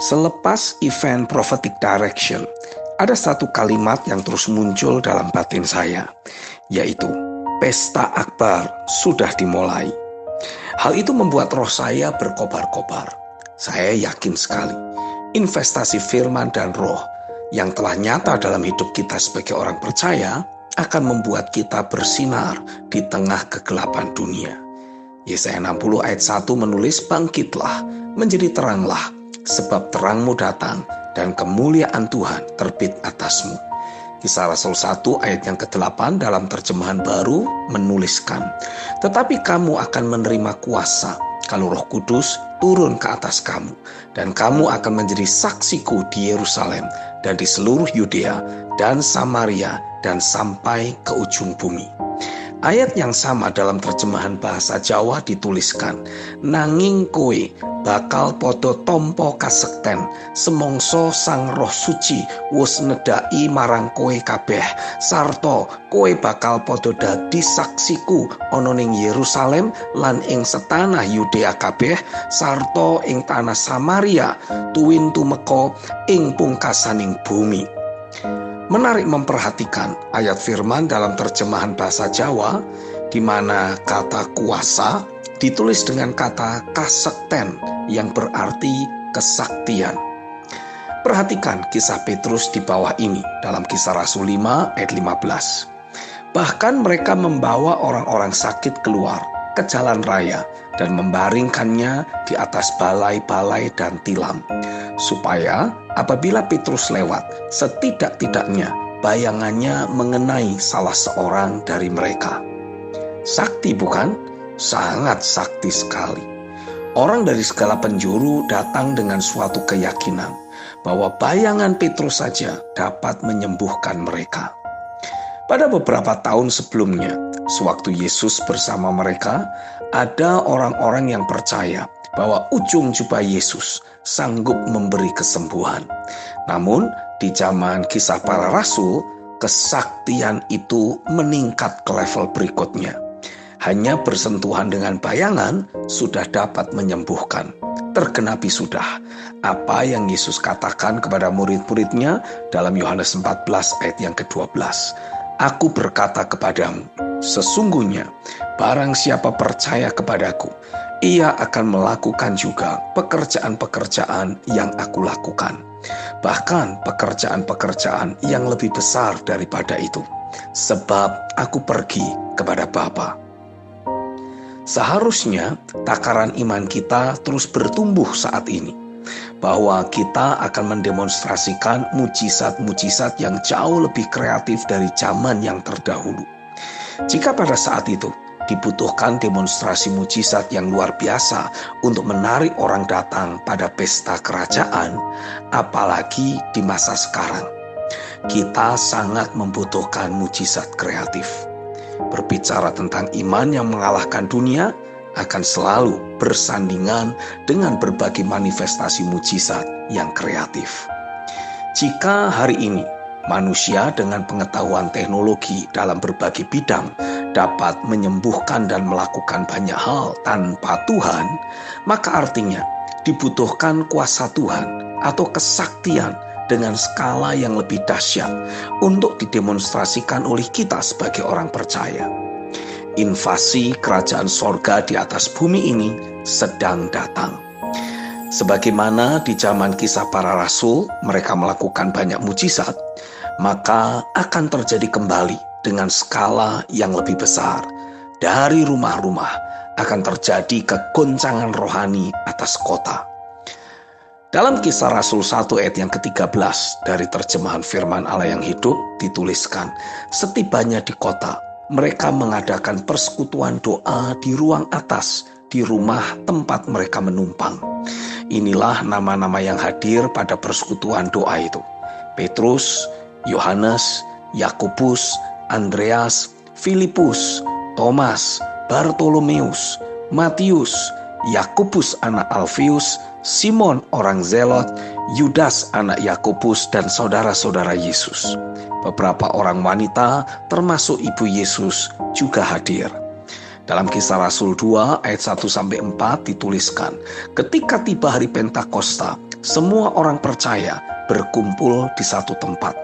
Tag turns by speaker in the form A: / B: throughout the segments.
A: Selepas event Prophetic Direction, ada satu kalimat yang terus muncul dalam batin saya, yaitu pesta akbar sudah dimulai. Hal itu membuat roh saya berkobar-kobar. Saya yakin sekali, investasi firman dan roh yang telah nyata dalam hidup kita sebagai orang percaya akan membuat kita bersinar di tengah kegelapan dunia. Yesaya 60 ayat 1 menulis, "Bangkitlah, menjadi teranglah, sebab terangmu datang dan kemuliaan Tuhan terbit atasmu." Kisah Rasul 1 ayat yang ke-8 dalam terjemahan baru menuliskan, "Tetapi kamu akan menerima kuasa kalau Roh Kudus turun ke atas kamu, dan kamu akan menjadi saksiku di Yerusalem dan di seluruh Yudea dan Samaria dan sampai ke ujung bumi." Ayat yang sama dalam terjemahan bahasa Jawa dituliskan, "Nanging kowe bakal podo tompo kasekten, semongso Sang Roh Suci wus nedai marang kowe kabeh, sarto kowe bakal podo dadi saksiku ana ning Yerusalem lan ing setanah Yudea kabeh, sarto ing tanah Samaria tuwin tumeka ing pungkasaning bumi." Menarik memperhatikan ayat firman dalam terjemahan bahasa Jawa, di mana kata kuasa ditulis dengan kata kasekten yang berarti kesaktian. Perhatikan kisah Petrus di bawah ini dalam Kisah Rasul 5 ayat 15. Bahkan mereka membawa orang-orang sakit keluar ke jalan raya dan membaringkannya di atas balai-balai dan tilam, supaya apabila Petrus lewat, setidak-tidaknya bayangannya mengenai salah seorang dari mereka. Sakti bukan? Sangat sakti sekali. Orang dari segala penjuru datang dengan suatu keyakinan bahwa bayangan Petrus saja dapat menyembuhkan mereka. Pada beberapa tahun sebelumnya, sewaktu Yesus bersama mereka, ada orang-orang yang percaya bahwa ujung jubah Yesus sanggup memberi kesembuhan. Namun, di zaman Kisah Para Rasul, kesaktian itu meningkat ke level berikutnya. Hanya bersentuhan dengan bayangan sudah dapat menyembuhkan. Tergenapi sudah apa yang Yesus katakan kepada murid-muridnya dalam Yohanes 14 ayat yang ke-12. "Aku berkata kepadamu, sesungguhnya barang siapa percaya kepadaku, ia akan melakukan juga pekerjaan-pekerjaan yang aku lakukan. Bahkan pekerjaan-pekerjaan yang lebih besar daripada itu, sebab aku pergi kepada Bapa." Seharusnya takaran iman kita terus bertumbuh saat ini, bahwa kita akan mendemonstrasikan mujizat-mujizat yang jauh lebih kreatif dari zaman yang terdahulu. Jika pada saat itu dibutuhkan demonstrasi mujizat yang luar biasa untuk menarik orang datang pada pesta kerajaan, apalagi di masa sekarang, kita sangat membutuhkan mujizat kreatif. Berbicara tentang iman yang mengalahkan dunia akan selalu bersandingan dengan berbagai manifestasi mujizat yang kreatif. Jika hari ini manusia dengan pengetahuan teknologi dalam berbagai bidang dapat menyembuhkan dan melakukan banyak hal tanpa Tuhan, maka artinya dibutuhkan kuasa Tuhan atau kesaktian dengan skala yang lebih dahsyat untuk didemonstrasikan oleh kita sebagai orang percaya. Invasi kerajaan sorga di atas bumi ini sedang datang. Sebagaimana di zaman Kisah Para Rasul mereka melakukan banyak mujizat, maka akan terjadi kembali dengan skala yang lebih besar. Dari rumah-rumah akan terjadi kegoncangan rohani atas kota. Dalam Kisah Rasul 1 ayat yang ke-13 dari terjemahan firman Allah yang hidup dituliskan, "Setibanya di kota, mereka mengadakan persekutuan doa di ruang atas, di rumah tempat mereka menumpang." Inilah nama-nama yang hadir pada persekutuan doa itu: Petrus, Yohanes, Yakobus, Andreas, Filipus, Thomas, Bartolomeus, Matius, Yakobus anak Alfius, Simon orang Zelot, Yudas anak Yakobus, dan saudara-saudara Yesus. Beberapa orang wanita termasuk ibu Yesus juga hadir. Dalam Kisah Rasul 2 ayat 1-4 dituliskan, ketika tiba hari Pentakosta, semua orang percaya berkumpul di satu tempat.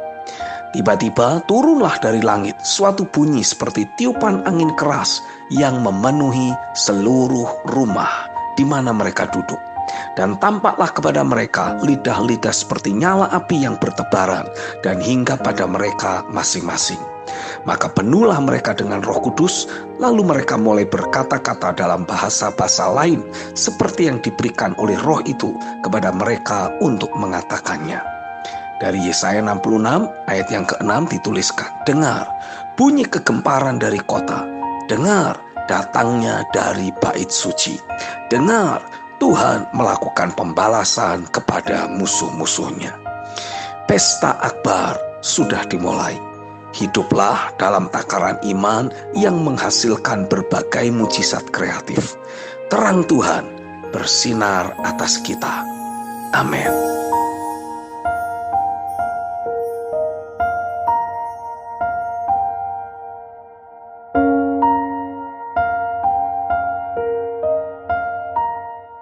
A: Tiba-tiba turunlah dari langit suatu bunyi seperti tiupan angin keras yang memenuhi seluruh rumah di mana mereka duduk. Dan tampaklah kepada mereka lidah-lidah seperti nyala api yang bertebaran dan hingga pada mereka masing-masing. Maka penuhlah mereka dengan Roh Kudus, lalu mereka mulai berkata-kata dalam bahasa-bahasa lain seperti yang diberikan oleh Roh itu kepada mereka untuk mengatakannya. Dari Yesaya 66 ayat yang ke-6 dituliskan, dengar bunyi kegemparan dari kota, dengar datangnya dari bait suci, dengar Tuhan melakukan pembalasan kepada musuh-musuhnya. Pesta Akbar sudah dimulai. Hiduplah dalam takaran iman yang menghasilkan berbagai mujizat kreatif. Terang Tuhan bersinar atas kita. Amin.